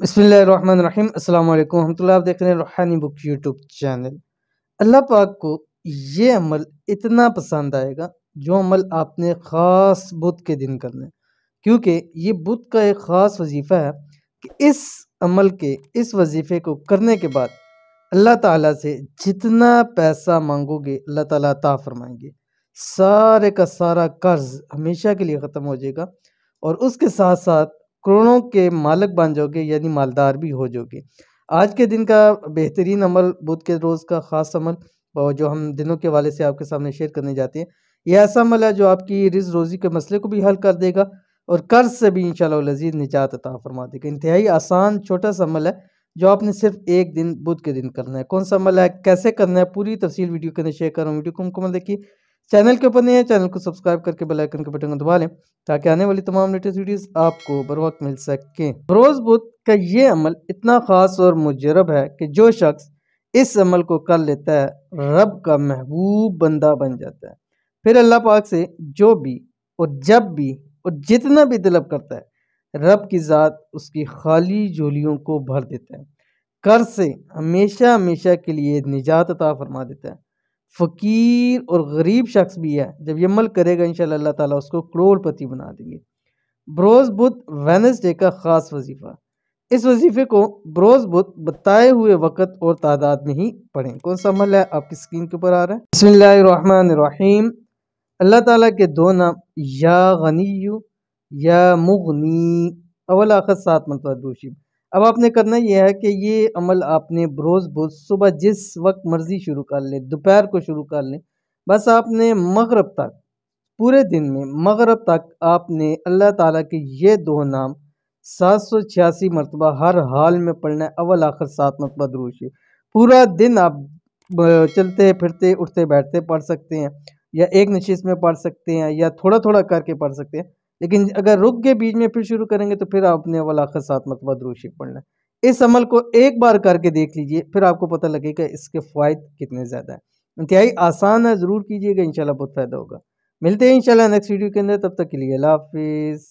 बिस्मिल्लाहिर्रहमानिर्रहीम अस्सलाम वालेकुम रहमतुल्लाह। आप देख रहे हैं रूहानी बुक यूट्यूब चैनल। अल्लाह पाक को ये अमल इतना पसंद आएगा जो अमल आपने ख़ास बुध के दिन करना है, क्योंकि ये बुध का एक ख़ास वजीफ़ा है कि इस अमल के इस वजीफ़े को करने के बाद अल्लाह ताला से जितना पैसा मांगोगे अल्लाह ताला अता फरमाएंगे। सारे का सारा कर्ज हमेशा के लिए ख़त्म हो जाएगा और उसके साथ साथ करोड़ों के मालिक बन जाओगे, यानी मालदार भी हो जाओगे। आज के दिन का बेहतरीन अमल, बुध के रोज़ का ख़ास अमल और जो हम दिनों के हवाले से आपके सामने शेयर करने जाते हैं, ये ऐसा अमल है जो आपकी रिज़्क़ रोज़ी के मसले को भी हल कर देगा और कर्ज से भी इंशाअल्लाह अज़ीज़ निजात अता फरमा देगा। इंतहाई आसान छोटा सा अमल है जो आपने सिर्फ एक दिन बुध के दिन करना है। कौन सा अमल है, कैसे करना है, पूरी तफसील वीडियो के अंदर शेयर कर रहा हूँ। वीडियो को मुकम्मल देखिए। चैनल के ऊपर नहीं है, चैनल को सब्सक्राइब करके बेल आइकन के बटन को दबा लें ताकि आने वाली तमाम लेटेस्ट वीडियोस आपको बर वक्त मिल सकें। रोज़ बुध का ये अमल इतना ख़ास और मुजरब है कि जो शख्स इस अमल को कर लेता है रब का महबूब बंदा बन जाता है। फिर अल्लाह पाक से जो भी और जब भी और जितना भी तलब करता है, रब की ज़ात उसकी खाली झोलियों को भर देता है। कर्ज से हमेशा हमेशा के लिए निजात अता फरमा देता है। फ़कीर और गरीब शख्स भी है, जब ये अमल करेगा इंशाअल्लाह अल्लाह ताला उसको करोड़पति बना देंगे। बरोज़ बुध वेडनेसडे का ख़ास वजीफ़ा। इस वजीफ़े को बरोज़ बुध बताए हुए वक़्त और तादाद में ही पढ़ें। कौन सा अमल है, आपकी स्क्रीन के ऊपर आ रहा है। बिस्मिल्लाहिर्रहमानिर्रहीम। अल्लाह ताला के दो नाम या गनिय्यु या मुगनी, अव्वल आखिर 7 मरतबा दुरूद शरीफ। अब आपने करना यह है कि ये अमल आपने बरोज़ बुध सुबह जिस वक्त मर्ज़ी शुरू कर लें, दोपहर को शुरू कर लें। बस आपने मगरिब तक, पूरे दिन में मगरिब तक आपने अल्लाह ताला के ये दो नाम 786 मरतबा हर हाल में पढ़ना है। अव्वल आखिर 7 मरतबा दुरूद शरीफ। पूरा दिन आप चलते फिरते उठते बैठते पढ़ सकते हैं, या एक नशिस्त में पढ़ सकते हैं, या थोड़ा थोड़ा करके पढ़ सकते हैं। लेकिन अगर रुक के बीच में फिर शुरू करेंगे तो फिर आपने अव्वल आखिर 7 मरतबा दुरूद शरीफ पढ़ना है। इस अमल को एक बार करके देख लीजिए, फिर आपको पता लगेगा इसके फ़ायदे कितने ज़्यादा हैं। इंतहाई आसान है, ज़रूर कीजिएगा, इंशाल्लाह बहुत फ़ायदा होगा। मिलते हैं इंशाल्लाह नेक्स्ट वीडियो के अंदर, तब तक के लिए अल्लाह हाफ़िज़।